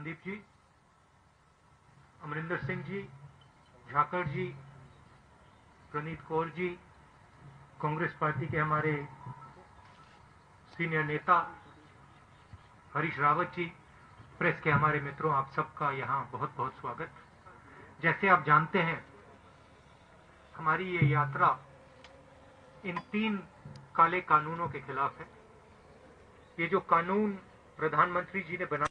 संदीप जी, अमरिंदर सिंह जी, झाकड़ जी, प्रणीत Kaur ji, Congress party के हमारे senior नेता हरीश रावत जी, प्रेस के हमारे मित्रों, आप सबका यहाँ बहुत बहुत स्वागत। जैसे आप जानते हैं, हमारी ये यात्रा इन 3 काले कानूनों के खिलाफ है। ये जो कानून प्रधानमंत्री जी ने बनाया,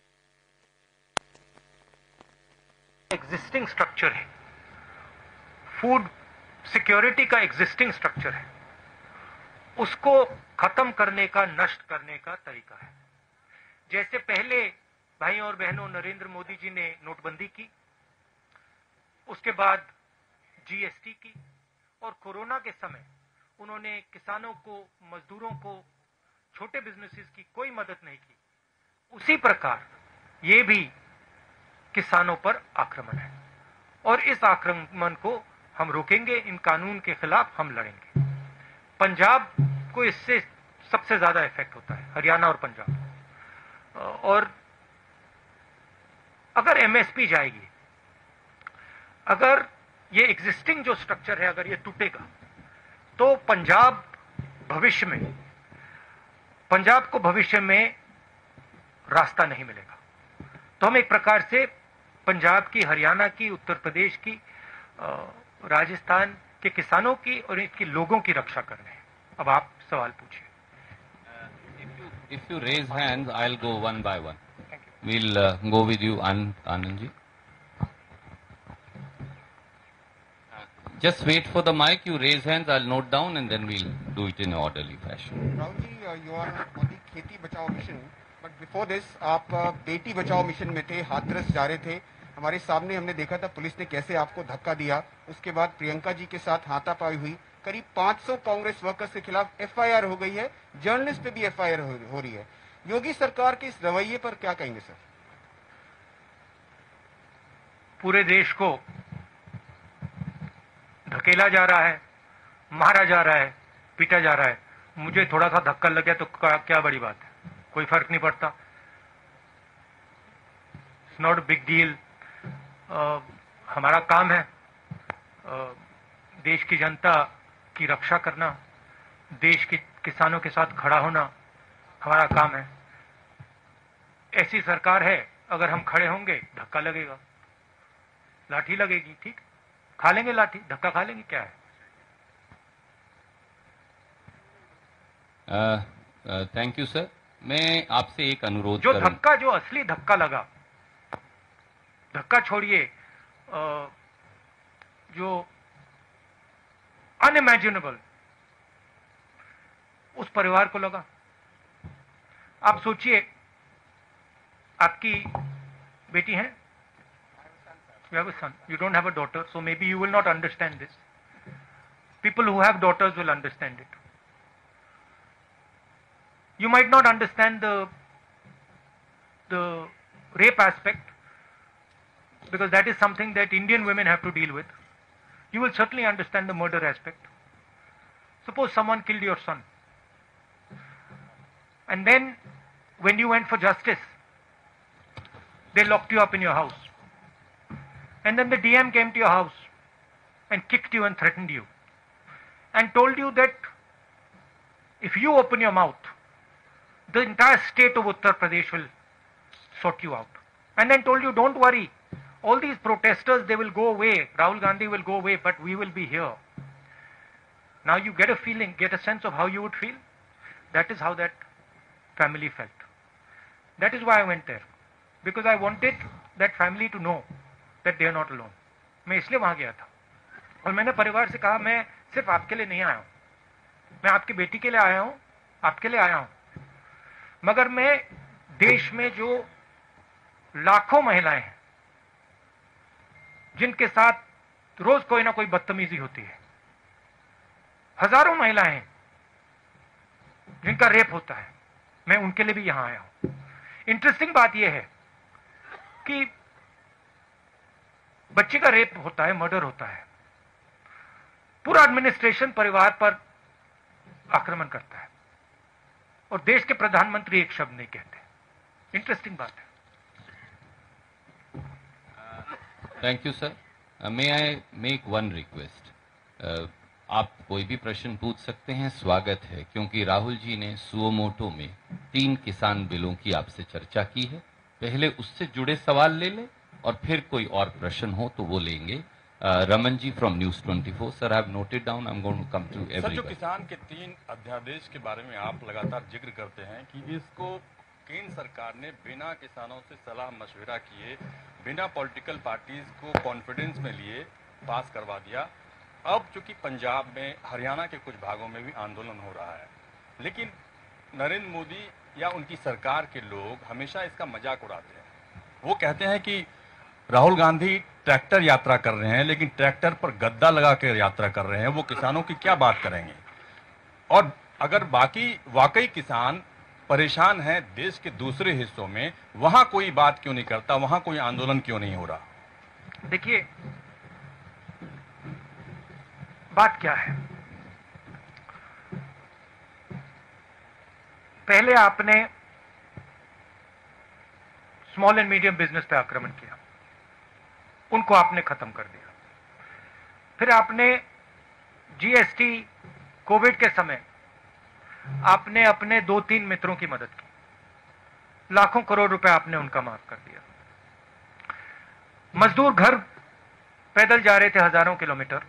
एग्जिस्टिंग स्ट्रक्चर है, फूड सिक्योरिटी का एग्जिस्टिंग स्ट्रक्चर है, उसको खत्म करने का, नष्ट करने का तरीका है। जैसे पहले भाई और बहनों नरेंद्र मोदी जी ने नोटबंदी की, उसके बाद जीएसटी की, और कोरोना के समय उन्होंने किसानों को, मजदूरों को, छोटे बिजनेसेस की कोई मदद नहीं की, उसी प्रकार ये भी किसानों पर आक्रमण है और इस आक्रमण को हम रोकेंगे। इन कानून के खिलाफ हम लड़ेंगे। पंजाब को इससे सबसे ज्यादा इफेक्ट होता है, हरियाणा और पंजाब। और अगर एमएसपी जाएगी, अगर ये एग्जिस्टिंग जो स्ट्रक्चर है अगर ये टूटेगा, तो पंजाब को भविष्य में रास्ता नहीं मिलेगा। तो हम एक प्रकार से पंजाब की, हरियाणा की, उत्तर प्रदेश की, राजस्थान के किसानों की और इसके लोगों की रक्षा कर रहे हैं। अब आप सवाल पूछिए। If you raise hands, I'll go one by one. We'll go with you, Anand ji. Just wait for the mic. You raise hands, I'll note down, and then we'll do it in an orderly fashion. Rahul ji, you are on the खेती बचाओ mission, but before this आप Beti Bachao mission में थे, हाथरस जा रहे थे। हमारे सामने हमने देखा था पुलिस ने कैसे आपको धक्का दिया। उसके बाद प्रियंका जी के साथ हाथापाई हुई। करीब 500 कांग्रेस वर्कर्स के खिलाफ एफआईआर हो गई है, जर्नलिस्ट पे भी एफआईआर हो रही है। योगी सरकार के इस रवैये पर क्या कहेंगे सर? पूरे देश को धकेला जा रहा है, मारा जा रहा है, पीटा जा रहा है। मुझे थोड़ा सा धक्का लग गया तो क्या बड़ी बात है, कोई फर्क नहीं पड़ता। It's not a big deal. हमारा काम है देश की जनता की रक्षा करना, देश के किसानों के साथ खड़ा होना हमारा काम है। ऐसी सरकार है, अगर हम खड़े होंगे धक्का लगेगा, लाठी लगेगी, ठीक, खा लेंगे लाठी, धक्का खा लेंगे, क्या है। Thank you sir. मैं आपसे एक अनुरोध जो धक्का, जो असली धक्का लगा, धक्का छोड़िए, जो अनइमेजिनेबल उस परिवार को लगा। आप सोचिए, आपकी बेटी है, you have a son, you don't have a daughter, so maybe you will not understand this. People who have daughters will understand it. You might not understand the rape aspect, because that is something that Indian women have to deal with. You will certainly understand the murder aspect. Suppose someone killed your son, and then when you went for justice, they locked you up in your house. And then the DM came to your house and kicked you and threatened you and told you that if you open your mouth, the entire state of Uttar Pradesh will sort you out. And then told you, don't worry, all these protesters, they will go away, Rahul Gandhi will go away, but we will be here. Now you get a feeling, get a sense of how you would feel. That is how that family felt. That is why I went there, because I wanted that family to know that they are not alone. मैं इसलिए वहां गया था और मैंने परिवार से कहा, मैं सिर्फ आपके लिए नहीं आया हूं, मैं आपकी बेटी के लिए आया हूं, आपके लिए आया हूं, मगर मैं देश में जो लाखों महिलाएं हैं जिनके साथ रोज कोई ना कोई बदतमीजी होती है, हजारों महिलाएं हैं जिनका रेप होता है, मैं उनके लिए भी यहां आया हूं। इंटरेस्टिंग बात यह है कि बच्चे का रेप होता है, मर्डर होता है, पूरा एडमिनिस्ट्रेशन परिवार पर आक्रमण करता है और देश के प्रधानमंत्री एक शब्द नहीं कहते। इंटरेस्टिंग बात है। Thank you sir. May I make one request. आप कोई भी प्रश्न पूछ सकते हैं, स्वागत है, क्योंकि राहुल जी ने सुओमोटो में 3 किसान बिलों की आपसे चर्चा की है. पहले उससे जुड़े सवाल ले लें और फिर कोई और प्रश्न हो तो वो लेंगे. Raman ji from news 24. Sir, I have noted down. I am going to come to sir, जो एवरीवन. किसान के 3 अध्यादेश के बारे में आप लगातार जिक्र करते हैं कि इसको केंद्र सरकार ने बिना किसानों से सलाह मशविरा किए, बिना पॉलिटिकल पार्टीज को कॉन्फिडेंस में लिए पास करवा दिया. अब चूंकि पंजाब में, हरियाणा के कुछ भागों में भी आंदोलन हो रहा है, लेकिन नरेंद्र मोदी या उनकी सरकार के लोग हमेशा इसका मजाक उड़ाते हैं. वो कहते हैं कि राहुल गांधी ट्रैक्टर यात्रा कर रहे हैं, लेकिन ट्रैक्टर पर गद्दा लगा कर यात्रा कर रहे हैं. वो किसानों की क्या बात करेंगे? और अगर वाकई किसान परेशान हैं देश के दूसरे हिस्सों में, वहां कोई बात क्यों नहीं करता, वहां कोई आंदोलन क्यों नहीं हो रहा? देखिए, बात क्या है. पहले आपने स्मॉल एंड मीडियम बिजनेस पे आक्रमण किया, उनको आपने खत्म कर दिया. फिर आपने जीएसटी, कोविड के समय आपने अपने 2-3 मित्रों की मदद की, लाखों करोड़ रुपए आपने उनका माफ कर दिया. मजदूर घर पैदल जा रहे थे हजारों किलोमीटर,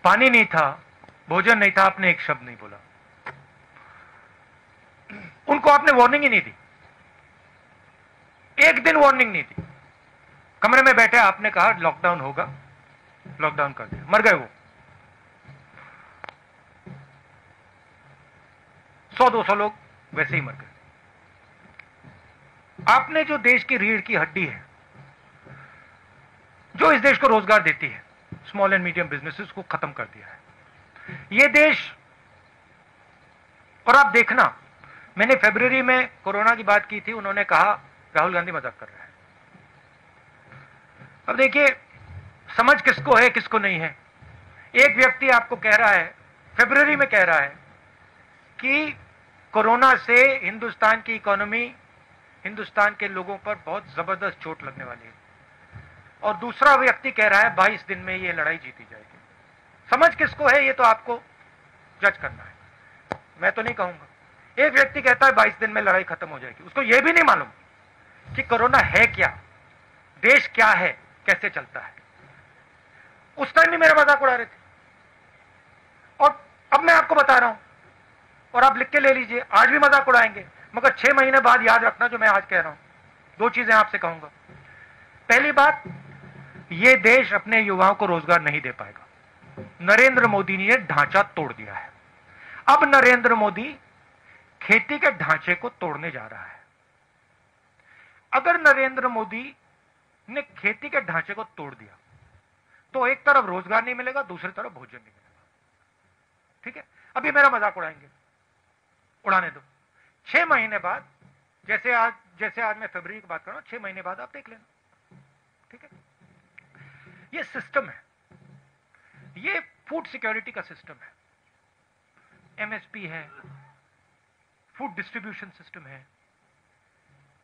पानी नहीं था, भोजन नहीं था, आपने एक शब्द नहीं बोला. उनको आपने वार्निंग ही नहीं दी, एक दिन वार्निंग नहीं दी. कमरे में बैठे आपने कहा लॉकडाउन होगा, लॉकडाउन कर दिया, मर गए वो. 100-200 लोग वैसे ही मर गए. आपने जो देश की रीढ़ की हड्डी है, जो इस देश को रोजगार देती है, स्मॉल एंड मीडियम बिजनेसेस को खत्म कर दिया है. ये देश, और आप देखना, मैंने फरवरी में कोरोना की बात की थी, उन्होंने कहा राहुल गांधी मजाक कर रहा है. अब देखिए, समझ किसको है किसको नहीं है. एक व्यक्ति आपको कह रहा है, फरवरी में कह रहा है कि कोरोना से हिंदुस्तान की इकोनॉमी, हिंदुस्तान के लोगों पर बहुत जबरदस्त चोट लगने वाली है, और दूसरा व्यक्ति कह रहा है 22 दिन में ये लड़ाई जीती जाएगी. समझ किसको है ये तो आपको जज करना है, मैं तो नहीं कहूंगा. एक व्यक्ति कहता है 22 दिन में लड़ाई खत्म हो जाएगी, उसको यह भी नहीं मालूम कि कोरोना है क्या, देश क्या है, कैसे चलता है. उस टाइम भी मेरा मजाक उड़ा रहे थे, और अब मैं आपको बता रहा हूं, और आप लिख के ले लीजिए, आज भी मजाक उड़ाएंगे, मगर 6 महीने बाद याद रखना जो मैं आज कह रहा हूं. 2 चीजें आपसे कहूंगा. पहली बात, यह देश अपने युवाओं को रोजगार नहीं दे पाएगा. नरेंद्र मोदी ने ढांचा तोड़ दिया है. अब नरेंद्र मोदी खेती के ढांचे को तोड़ने जा रहा है. अगर नरेंद्र मोदी ने खेती के ढांचे को तोड़ दिया तो एक तरफ रोजगार नहीं मिलेगा, दूसरी तरफ भोजन नहीं मिलेगा. ठीक है, अभी मेरा मजाक उड़ाएंगे, उड़ाने दो. 6 महीने बाद, जैसे आज मैं फरवरी की बात कर रहा हूं, 6 महीने बाद आप देख लेना. ठीक है, ये सिस्टम है, ये फूड सिक्योरिटी का सिस्टम है. एमएसपी है, फूड डिस्ट्रीब्यूशन सिस्टम है,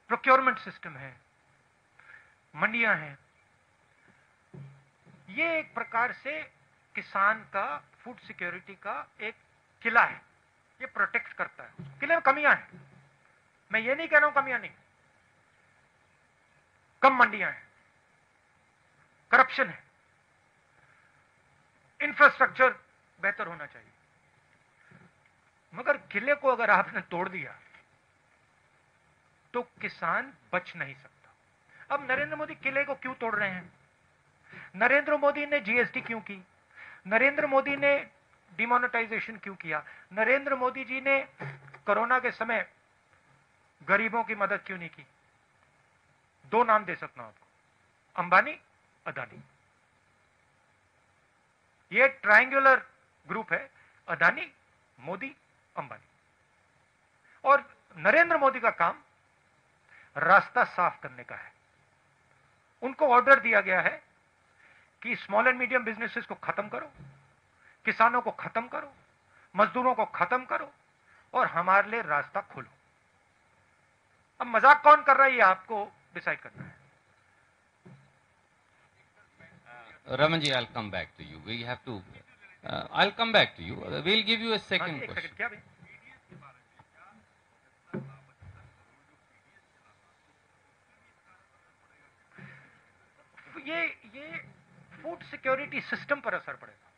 प्रोक्योरमेंट सिस्टम है, मंडियां हैं. ये एक प्रकार से किसान का, फूड सिक्योरिटी का एक किला है. ये प्रोटेक्ट करता है. किले में कमियां हैं, मैं ये नहीं कह रहा हूं कमियां नहीं, कम मंडियां हैं, करप्शन है, इंफ्रास्ट्रक्चर बेहतर होना चाहिए. मगर किले को अगर आपने तोड़ दिया तो किसान बच नहीं सकता. अब नरेंद्र मोदी किले को क्यों तोड़ रहे हैं? नरेंद्र मोदी ने जीएसटी क्यों की? नरेंद्र मोदी ने डिमोनेटाइजेशन क्यों किया? नरेंद्र मोदी जी ने कोरोना के समय गरीबों की मदद क्यों नहीं की? 2 नाम दे सकता हूं आपको, अंबानी, अदानी. ये ट्रायंगुलर ग्रुप है, अदानी, मोदी, अंबानी. और नरेंद्र मोदी का काम रास्ता साफ करने का है. उनको ऑर्डर दिया गया है कि स्मॉल एंड मीडियम बिजनेसेस को खत्म करो, किसानों को खत्म करो, मजदूरों को खत्म करो, और हमारे लिए रास्ता खोलो. अब मजाक कौन कर रहा है ये आपको डिसाइड करना है. Raman ji, I'll come back to you. We have to. I'll come back to you. We'll give you a second एक question. सेकंड क्या भाई? ये फूड सिक्योरिटी सिस्टम पर असर पड़ेगा।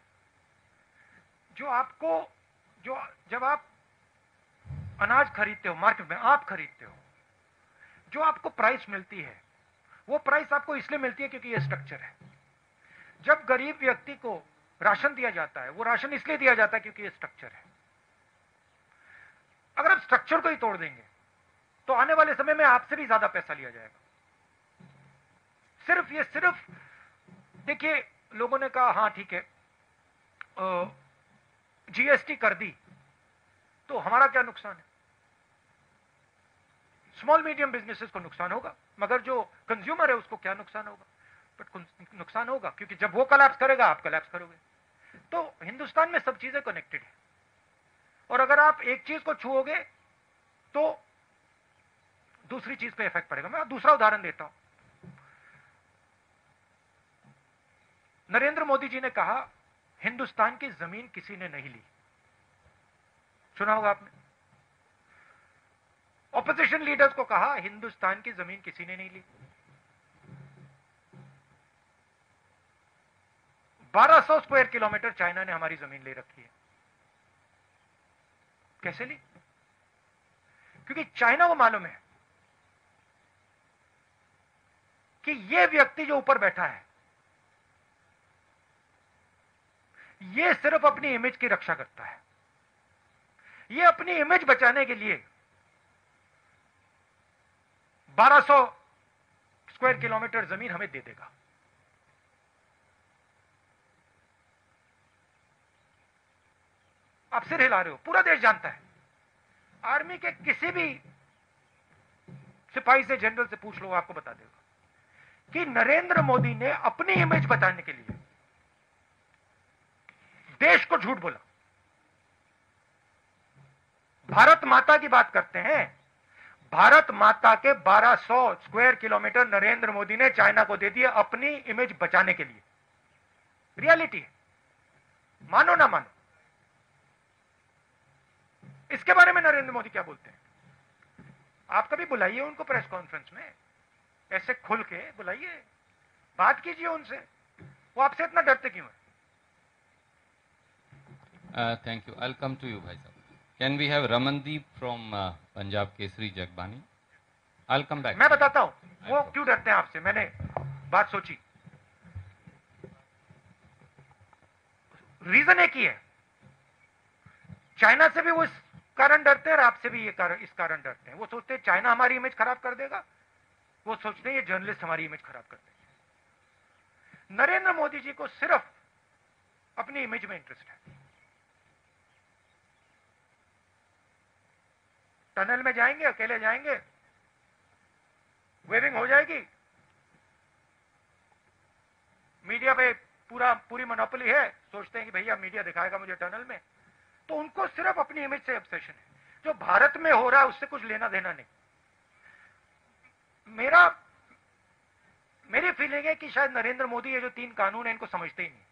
जो जब आप अनाज खरीदते हो मार्केट में, आप खरीदते हो, जो आपको प्राइस मिलती है वो प्राइस आपको इसलिए मिलती है क्योंकि ये स्ट्रक्चर है। जब गरीब व्यक्ति को राशन दिया जाता है वो राशन इसलिए दिया जाता है क्योंकि ये स्ट्रक्चर है। अगर आप स्ट्रक्चर को ही तोड़ देंगे तो आने वाले समय में आपसे भी ज्यादा पैसा लिया जाएगा। सिर्फ देखिए, लोगों ने कहा हाँ ठीक है, जीएसटी कर दी तो हमारा क्या नुकसान है? स्मॉल मीडियम बिजनेसेस को नुकसान होगा, मगर जो कंज्यूमर है उसको क्या नुकसान होगा? बट नुकसान होगा क्योंकि जब वो कोलैप्स करेगा आप कोलैप्स करोगे। तो हिंदुस्तान में सब चीजें कनेक्टेड है, और अगर आप एक चीज को छुओगे तो दूसरी चीज पे इफेक्ट पड़ेगा। मैं दूसरा उदाहरण देता हूं। नरेंद्र मोदी जी ने कहा हिंदुस्तान की जमीन किसी ने नहीं ली, सुना होगा आपने। ऑपोजिशन लीडर्स को कहा हिंदुस्तान की जमीन किसी ने नहीं ली। 1200 स्क्वायर किलोमीटर चाइना ने हमारी जमीन ले रखी है। कैसे ली? क्योंकि चाइना को मालूम है कि ये व्यक्ति जो ऊपर बैठा है ये सिर्फ अपनी इमेज की रक्षा करता है। ये अपनी इमेज बचाने के लिए 1200 स्क्वायर किलोमीटर जमीन हमें दे देगा। आप सिर हिला रहे हो, पूरा देश जानता है। आर्मी के किसी भी सिपाही से, जनरल से पूछ लो, आपको बता देगा कि नरेंद्र मोदी ने अपनी इमेज बचाने के लिए देश को झूठ बोला। भारत माता की बात करते हैं, भारत माता के 1200 स्क्वायर किलोमीटर नरेंद्र मोदी ने चाइना को दे दिए अपनी इमेज बचाने के लिए। रियलिटी है, मानो ना मानो। इसके बारे में नरेंद्र मोदी क्या बोलते हैं? आप कभी बुलाइए उनको प्रेस कॉन्फ्रेंस में, ऐसे खुल के बुलाइए, बात कीजिए उनसे। वो आपसे इतना डरते क्यों है? Thank you. I'll come to you, Bhai Sahab. Can we have Ramandeep from Punjab Kesari Jagbani? I'll come back. मैं बताता हूं वो क्यों डरते हैं आपसे। मैंने बात सोची, रीजन एक ही है। चाइना से भी वो इस कारण डरते हैं और आपसे भी इस कारण डरते हैं। वो सोचते हैं चाइना हमारी इमेज खराब कर देगा, वो सोचते हैं ये जर्नलिस्ट हमारी इमेज खराब कर देंगे। नरेंद्र मोदी जी को सिर्फ अपनी इमेज में इंटरेस्ट है। टनल में जाएंगे, अकेले जाएंगे, वेविंग हो जाएगी, मीडिया पे पूरी मोनोपोली है, सोचते हैं कि भैया मीडिया दिखाएगा मुझे टनल में। तो उनको सिर्फ अपनी इमेज से ऑब्सेशन है। जो भारत में हो रहा है उससे कुछ लेना देना नहीं। मेरी फीलिंग है कि शायद नरेंद्र मोदी ये जो 3 कानून है इनको समझते ही नहीं,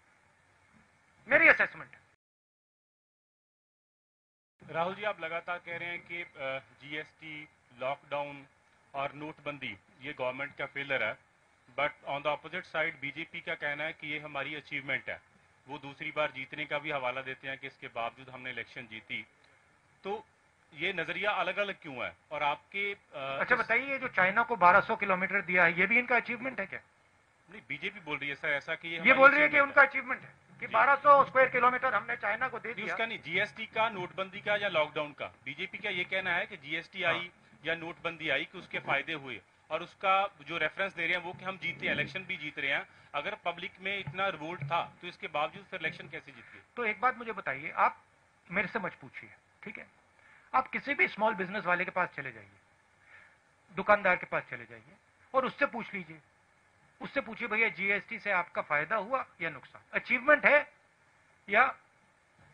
मेरी असेसमेंट है। राहुल जी, आप लगातार कह रहे हैं कि जीएसटी, लॉकडाउन और नोटबंदी ये गवर्नमेंट का फेलर है, but on the opposite side BJP का कहना है कि ये हमारी अचीवमेंट है। वो दूसरी बार जीतने का भी हवाला देते हैं कि इसके बावजूद हमने इलेक्शन जीती। तो ये नजरिया अलग अलग क्यों है? और आपके अच्छा बताइए, जो चाइना को 1200 किलोमीटर दिया है ये भी इनका अचीवमेंट है क्या? नहीं, बीजेपी बोल रही है सर ऐसा कि ये बोल रही है कि उनका अचीवमेंट है कि 1200 स्क्वायर किलोमीटर हमने चाइना को दे दिया। उसका नहीं, जीएसटी का, नोटबंदी का या लॉकडाउन का। बीजेपी का ये कहना है कि जीएसटी आई या नोटबंदी आई कि उसके फायदे हुए, और उसका जो रेफरेंस दे रहे हैं वो कि हम जीते, इलेक्शन भी जीत रहे हैं। अगर पब्लिक में इतना रिवोल्ट था तो इसके बावजूद फिर इलेक्शन कैसे जीत गए? तो एक बात मुझे बताइए, आप मेरे से मत पूछिए, ठीक है? आप किसी भी स्मॉल बिजनेस वाले के पास चले जाइए, दुकानदार के पास चले जाइए और उससे पूछ लीजिए, उससे पूछिए भैया जीएसटी से आपका फायदा हुआ या नुकसान, अचीवमेंट है या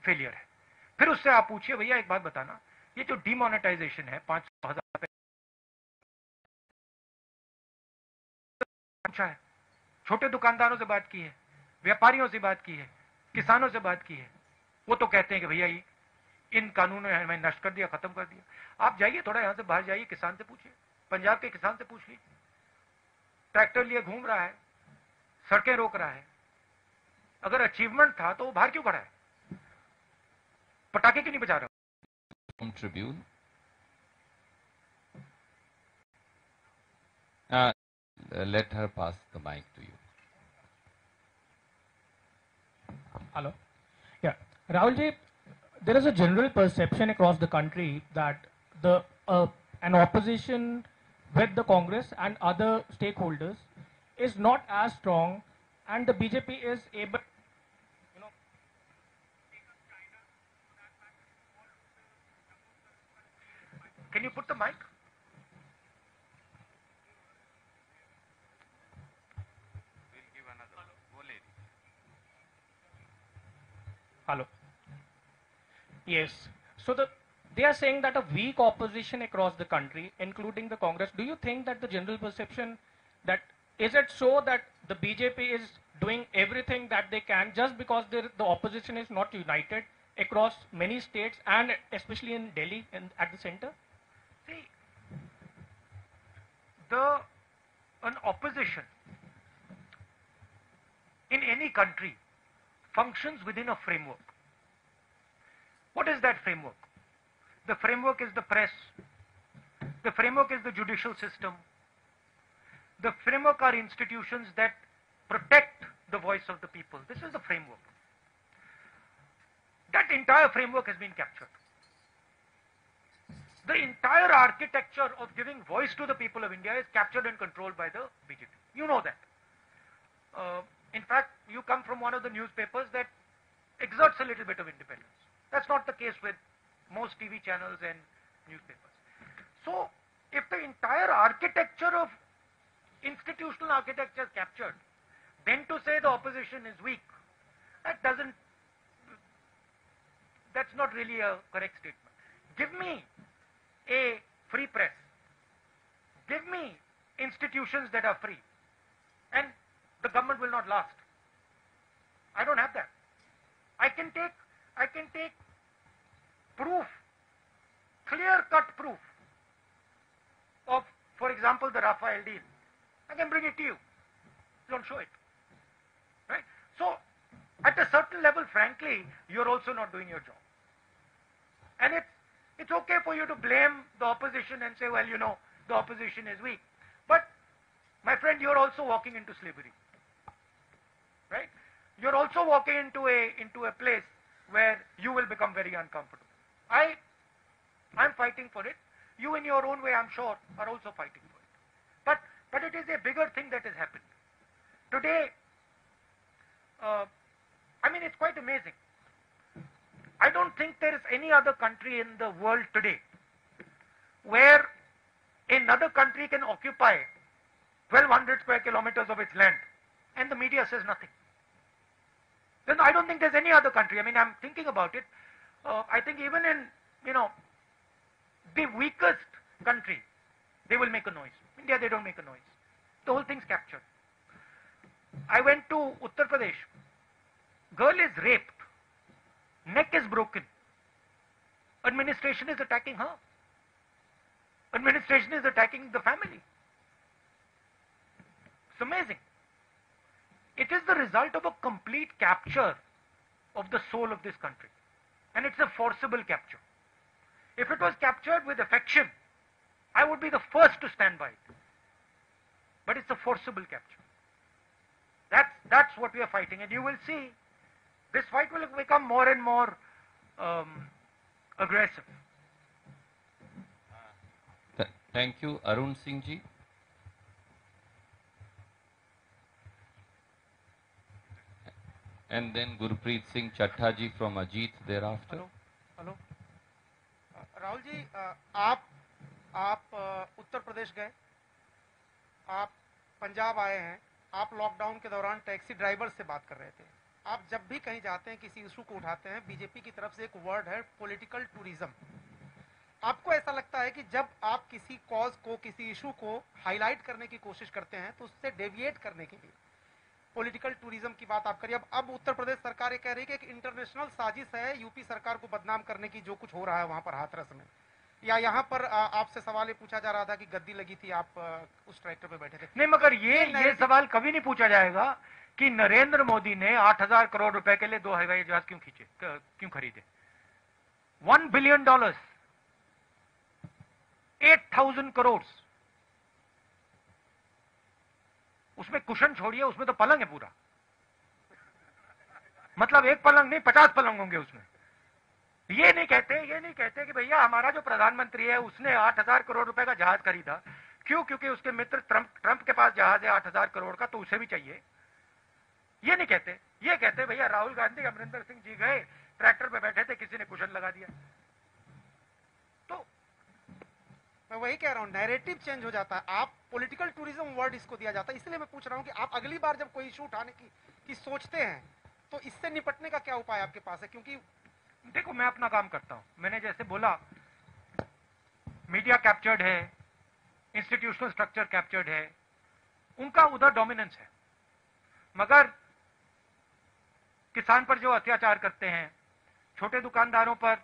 फेलियर है। फिर उससे आप पूछिए भैया एक बात बताना, ये जो डिमोनेटाइजेशन है 500,000 पूछा है, छोटे दुकानदारों से बात की है, व्यापारियों से बात की है, किसानों से बात की है, वो तो कहते हैं कि भैया इन कानूनों ने हमें नष्ट कर दिया, खत्म कर दिया। आप जाइए थोड़ा यहां से बाहर जाइए, किसान से पूछिए, पंजाब के किसान से पूछ लीजिए, ट्रैक्टर लिए घूम रहा है, सड़कें रोक रहा है। अगर अचीवमेंट था तो वो बाहर क्यों खड़ा है? पटाखे क्यों नहीं बजा रहा? Tribune. Let her pass the mic to you. Hello. Yeah. Rahulji, there is a general perception across the country that an opposition with the Congress and other stakeholders is not as strong, and the BJP is able, Can you put the mic? Hello. Yes. So they are saying that a weak opposition across the country, including the Congress. Do you think that the general perception that is it so that the BJP is doing everything that they can just because the opposition is not united across many states and especially in Delhi and at the center? See, an opposition in any country functions within a framework. What is that framework? The framework is the press. The framework is the judicial system. The framework are institutions that protect the voice of the people. This is the framework. That entire framework has been captured. The entire architecture of giving voice to the people of India is captured and controlled by the BJP. You know that. In fact, you come from one of the newspapers that exerts a little bit of independence. That's not the case with most TV channels and newspapers. So, if the entire architecture of institutional architecture is captured, then to say the opposition is weak, that's not really a correct statement. Give me a free press. Give me institutions that are free, and the government will not last. I don't have that. I can take proof, clear-cut proof of, for example, the Rafael deal. I can bring it to you. Don't show it. Right? So, at a certain level, frankly, you're also not doing your job. And it's okay for you to blame the opposition and say, well, the opposition is weak. But, my friend, you're also walking into slavery. Right? You're also walking into a place where you will become very uncomfortable. I'm fighting for it. You in your own way, I'm sure, are also fighting for it. But it is a bigger thing that has happened. Today, it's quite amazing. I don't think there is any other country in the world today where another country can occupy 1200 square kilometers of its land and the media says nothing. Then I don't think there's any other country. I'm thinking about it. I think even in, the weakest country, they will make a noise. India, they don't make a noise. The whole thing's captured. I went to Uttar Pradesh. Girl is raped. Neck is broken. Administration is attacking her. Administration is attacking the family. It's amazing. It is the result of a complete capture of the soul of this country. And it's a forcible capture. If it was captured with affection, I would be the first to stand by it. But it's a forcible capture. That's what we are fighting. And you will see, this fight will become more and more aggressive. Thank you. Arun Singh ji. And then Gurpreet Singh Chattha ji from Ajit thereafter. Hello Rahul ji, आप उत्तर प्रदेश गए, आप पंजाब आए हैं, आप lockdown के दौरान taxi driver से बात कर रहे थे। आप जब भी कहीं जाते हैं, किसी इशू को उठाते हैं, बीजेपी की तरफ से एक वर्ड है पॉलिटिकल टूरिज्म। आपको ऐसा लगता है कि जब आप किसी कॉज को, किसी इशू को हाईलाइट करने की कोशिश करते हैं तो उससे डेविएट करने के लिए पॉलिटिकल टूरिज्म की बात आप करिए। अब उत्तर प्रदेश सरकार ये कह रही है कि एक इंटरनेशनल साजिश है यूपी सरकार को बदनाम करने की, जो कुछ हो रहा है वहां पर हाथरस में। या यहाँ पर आपसे सवाल ये पूछा जा रहा था कि गद्दी लगी थी, आप उस ट्रैक्टर पे बैठे थे। नहीं, मगर ये सवाल कभी नहीं पूछा जाएगा कि नरेंद्र मोदी ने 8,000 करोड़ रुपए के लिए 2 हवाई जहाज क्यों खरीदे। $1 बिलियन, 8,000 करोड़, उसमें कुशन छोड़िए, उसमें तो पलंग है पूरा। मतलब एक पलंग नहीं, 50 पलंग होंगे उसमें। ये नहीं कहते कि भैया हमारा जो प्रधानमंत्री है उसने 8,000 करोड़ रुपए का जहाज खरीदा। क्यों? क्योंकि उसके मित्र ट्रंप के पास जहाज है 8,000 करोड़ का, तो उसे भी चाहिए। ये नहीं कहते। ये कहते भैया राहुल गांधी, अमरिंदर सिंह जी गए, ट्रैक्टर पे बैठे थे, किसी ने कुशन लगा दिया। तो मैं वही कह रहा हूं, नैरेटिव चेंज हो जाता है। आप पॉलिटिकल टूरिज्म वर्ड इसको दिया जाता है। इसलिए मैं पूछ रहा हूं कि आप अगली बार जब कोई इशू उठाने की सोचते हैं तो इससे निपटने का क्या उपाय आपके पास है? क्योंकि देखो, मैं अपना काम करता हूं। मैंने जैसे बोला, मीडिया कैप्चर्ड है, इंस्टीट्यूशनल स्ट्रक्चर कैप्चर्ड है, उनका उधर डोमिनेंस है। मगर किसान पर जो अत्याचार करते हैं, छोटे दुकानदारों पर,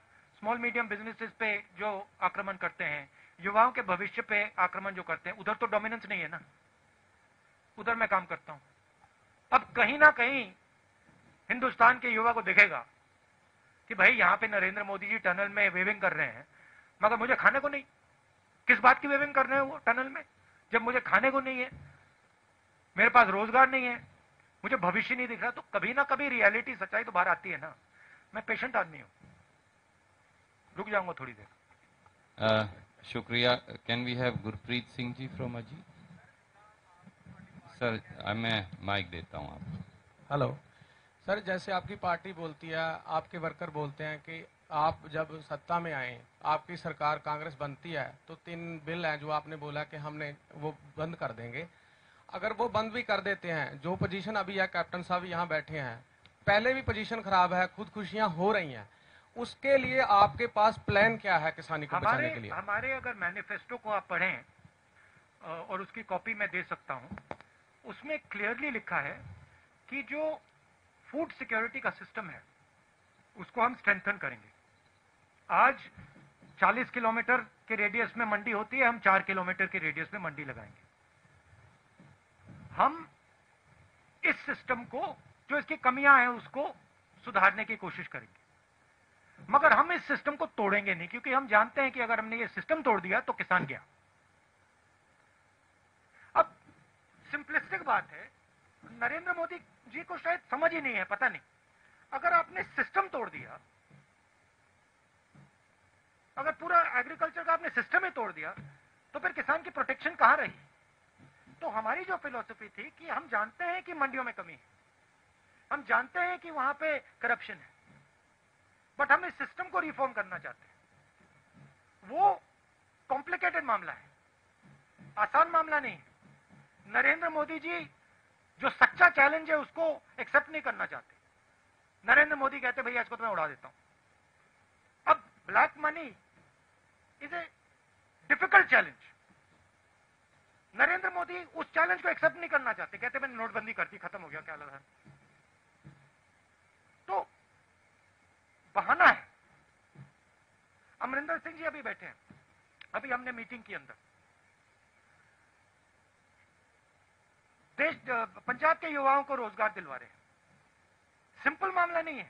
स्मॉल मीडियम बिजनेसेस पे जो आक्रमण करते हैं, युवाओं के भविष्य पे आक्रमण जो करते हैं, उधर तो डोमिनेंस नहीं है ना। उधर मैं काम करता हूं। अब कहीं ना कहीं हिंदुस्तान के युवा को दिखेगा कि भाई यहां पे नरेंद्र मोदी जी टनल में वेविंग कर रहे हैं, मगर मुझे खाने को नहीं। किस बात की वेविंग कर रहे हैं वो टनल में, जब मुझे खाने को नहीं है, मेरे पास रोजगार नहीं है, मुझे भविष्य नहीं दिख रहा। तो कभी ना कभी रियलिटी, सच्चाई तो बाहर आती है ना। मैं पेशेंट आदमी हूं, रुक जाऊंगा थोड़ी देर। शुक्रिया। Can we have Gurpreet Singh ji from अजी? सर, मैं माइक देता हूं आपको। हेलो सर, जैसे आपकी पार्टी बोलती है, आपके वर्कर बोलते हैं कि आप जब सत्ता में आए, आपकी सरकार कांग्रेस बनती है तो 3 बिल हैं जो आपने बोला कि हमने वो बंद कर देंगे। अगर वो बंद भी कर देते हैं, जो पोजीशन अभी है, कैप्टन साहब यहाँ बैठे हैं, पहले भी पोजीशन खराब है, खुदकुशियां हो रही हैं, उसके लिए आपके पास प्लान क्या है किसानी को बचाने के लिए? हमारे अगर मैनिफेस्टो को आप पढ़ें, और उसकी कॉपी मैं दे सकता हूं, उसमें क्लियरली लिखा है कि जो फूड सिक्योरिटी का सिस्टम है उसको हम स्ट्रेंथन करेंगे। आज 40 किलोमीटर के रेडियस में मंडी होती है, हम 4 किलोमीटर के रेडियस में मंडी लगाएंगे। हम इस सिस्टम को, जो इसकी कमियां हैं, उसको सुधारने की कोशिश करेंगे। मगर हम इस सिस्टम को तोड़ेंगे नहीं, क्योंकि हम जानते हैं कि अगर हमने ये सिस्टम तोड़ दिया तो किसान गया। अब सिंपलिस्टिक बात है, नरेंद्र मोदी जी को शायद समझ ही नहीं है, पता नहीं। अगर आपने सिस्टम तोड़ दिया, अगर पूरा एग्रीकल्चर का आपने सिस्टम ही तोड़ दिया, तो फिर किसान की प्रोटेक्शन कहां रही? तो हमारी जो फिलॉसफी थी कि हम जानते हैं कि मंडियों में कमी है, हम जानते हैं कि वहां पे करप्शन है, बट हम इस सिस्टम को रिफॉर्म करना चाहते हैं। वो कॉम्प्लिकेटेड मामला है, आसान मामला नहीं है। नरेंद्र मोदी जी जो सच्चा चैलेंज है उसको एक्सेप्ट नहीं करना चाहते। नरेंद्र मोदी कहते भैया इसको तो मैं उड़ा देता हूं। अब black money is a difficult challenge. Narendra Modi उस चैलेंज को एक्सेप्ट नहीं करना चाहते, कहते मैंने नोटबंदी कर दी, खत्म हो गया, क्या लगा। तो बहाना है। अमरिंदर सिंह जी अभी बैठे हैं, अभी हमने मीटिंग की अंदर, पंजाब के युवाओं को रोजगार दिलवा रहे हैं। सिंपल मामला नहीं है,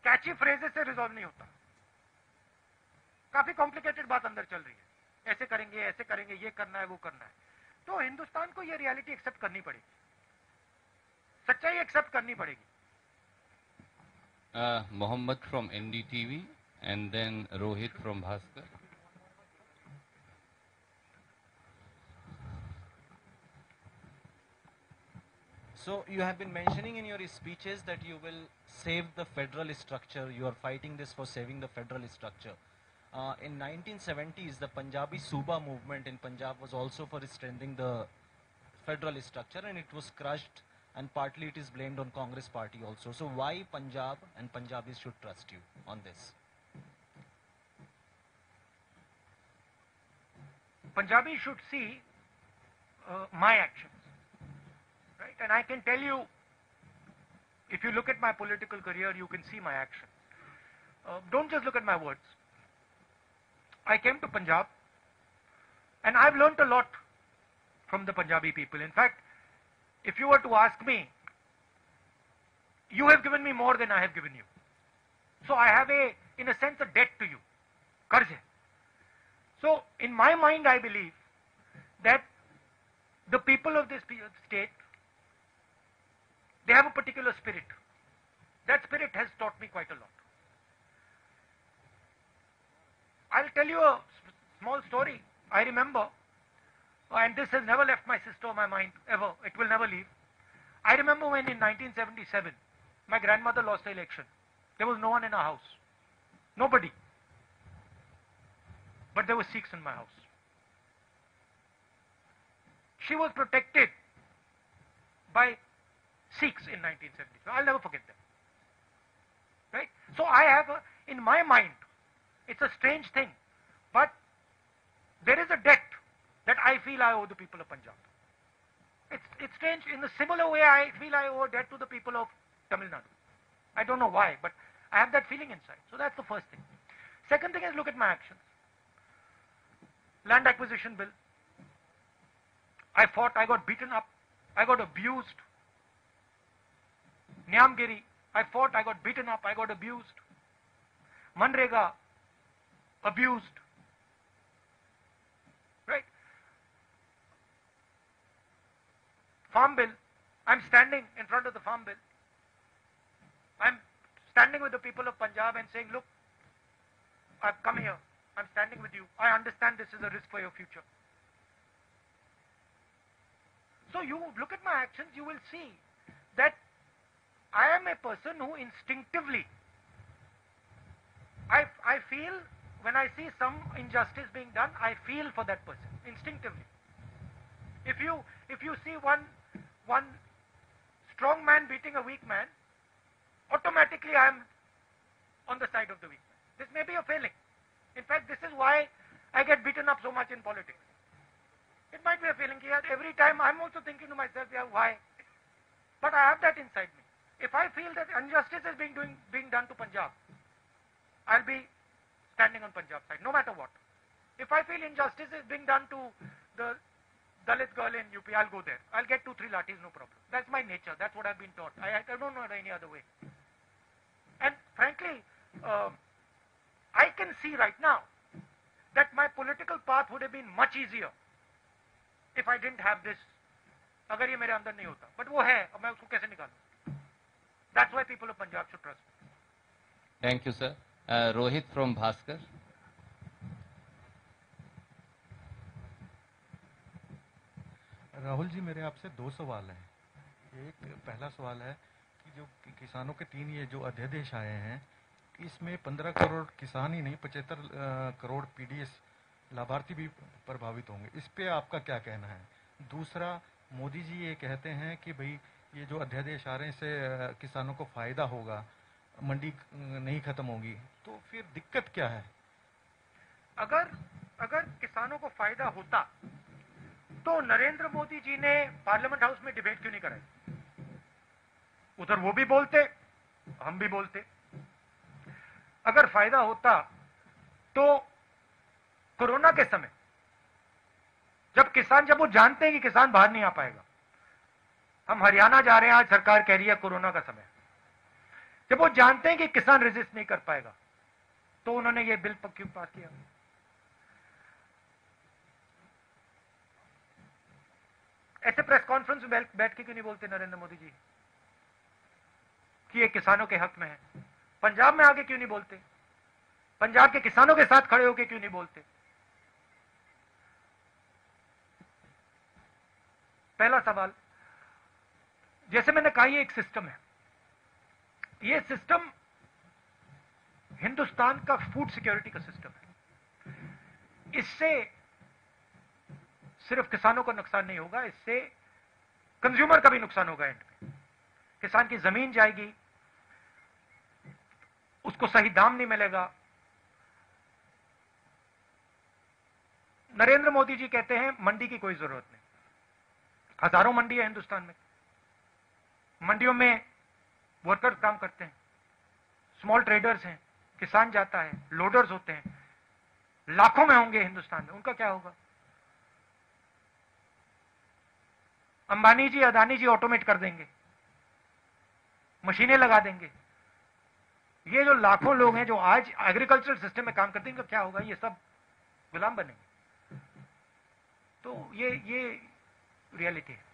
कैची फ्रेजेस से रिजॉल्व नहीं होता, काफी कॉम्प्लिकेटेड बात अंदर चल रही है। ऐसे करेंगे, ऐसे करेंगे, ये करना है, वो करना है। तो हिंदुस्तान को ये रियलिटी एक्सेप्ट करनी पड़ेगी, सच्चाई एक्सेप्ट करनी पड़ेगी। Mohammad from NDTV and then Rohit from Bhaskar. So you have been mentioning in your speeches that you will save the federal structure. You are fighting this for saving the federal structure. In 1970s, the Punjabi Suba movement in Punjab was also for strengthening the federal structure, and it was crushed, and partly it is blamed on Congress party also. So why Punjab and Punjabis should trust you on this? Punjabis should see my actions. right? And I can tell you, if you look at my political career, you can see my action. Don't just look at my words. I came to Punjab, and I've learnt a lot from the Punjabi people. In fact, if you were to ask me, you have given me more than I have given you. So I have in a sense, a debt to you. Qarz hai. So in my mind, I believe that the people of this state, they have a particular spirit. That spirit has taught me quite a lot. I'll tell you a small story. I remember, and this has never left my sister or my mind, ever. It will never leave. I remember when in 1977, my grandmother lost the election. There was no one in our house. Nobody. But there were Sikhs in my house. She was protected by Sikhs in 1975. I'll never forget them. Right? So I have, in my mind, it's a strange thing, but there is a debt that I feel I owe the people of Punjab. It's strange. In a similar way, I feel I owe a debt to the people of Tamil Nadu. I don't know why, but I have that feeling inside. So that's the first thing. Second thing is, look at my actions. Land acquisition bill. I fought, I got beaten up, I got abused. Nyamgiri, I fought, I got beaten up, I got abused. Manrega, abused. Right? Farm bill, I'm standing in front of the farm bill. I'm standing with the people of Punjab and saying, look, I've come here, I'm standing with you. I understand this is a risk for your future. So you look at my actions, you will see that I am a person who instinctively, I feel, when I see some injustice being done, I feel for that person, instinctively. If you see one strong man beating a weak man, automatically I am on the side of the weak man. This may be a failing. In fact, this is why I get beaten up so much in politics. It might be a feeling here. Every time I'm also thinking to myself, yeah, why? But I have that inside me. If I feel that injustice is being done to Punjab, I'll be standing on Punjab side, no matter what. If I feel injustice is being done to the Dalit girl in UP, I'll go there. I'll get 2-3 lathis, no problem. That's my nature. That's what I've been taught. I don't know any other way. And frankly, I can see right now that my political path would have been much easier if I didn't have this. अगर ये मेरे अंदर नहीं होता, but वो है, अब मैं उसको कैसे निकालूं? That's why people of Punjab should trust me. Thank you, sir. Rohit from Bhaskar. Rahul ji, मेरे आपसे 2 सवाल हैं। एक पहला सवाल है कि जो किसानों के 3 ये जो अध्यादेश आए हैं, इसमें 15 करोड़ किसान ही नहीं, 75 करोड़ पीडीएस लाभार्थी भी प्रभावित होंगे। इस पे आपका क्या कहना है? दूसरा, मोदी जी ये कहते हैं कि भाई ये जो अध्यादेश आ रहे हैं इससे किसानों को फायदा होगा, मंडी नहीं खत्म होगी, तो फिर दिक्कत क्या है? अगर किसानों को फायदा होता तो नरेंद्र मोदी जी ने पार्लियामेंट हाउस में डिबेट क्यों नहीं कराई? उधर वो भी बोलते, हम भी बोलते। अगर फायदा होता तो कोरोना के समय जब वो जानते हैं कि किसान बाहर नहीं आ पाएगा, हम हरियाणा जा रहे हैं, आज सरकार कह रही है कोरोना का समय, जब वो जानते हैं कि किसान रेजिस्ट नहीं कर पाएगा, तो उन्होंने ये बिल क्यों पास किया? ऐसे प्रेस कॉन्फ्रेंस में बैठ के क्यों नहीं बोलते नरेंद्र मोदी जी कि ये किसानों के हक में है? पंजाब में आके क्यों नहीं बोलते? पंजाब के किसानों के साथ खड़े होकर क्यों नहीं बोलते? पहला सवाल, जैसे मैंने कहा, ये एक सिस्टम है। ये सिस्टम हिंदुस्तान का फूड सिक्योरिटी का सिस्टम है। इससे सिर्फ किसानों को नुकसान नहीं होगा, इससे कंज्यूमर का भी नुकसान होगा। एंड में किसान की जमीन जाएगी, उसको सही दाम नहीं मिलेगा। नरेंद्र मोदी जी कहते हैं मंडी की कोई जरूरत नहीं, हजारों मंडी है हिंदुस्तान में, मंडियों में वर्कर्स काम करते हैं, स्मॉल ट्रेडर्स हैं, किसान जाता है, लोडर्स होते हैं, लाखों में होंगे हिंदुस्तान में, उनका क्या होगा? अंबानी जी, अदानी जी ऑटोमेट कर देंगे, मशीनें लगा देंगे। ये जो लाखों लोग हैं जो आज एग्रीकल्चरल सिस्टम में काम करते हैं, इनका क्या होगा? ये सब गुलाम बनेंगे। तो ये रियलिटी है।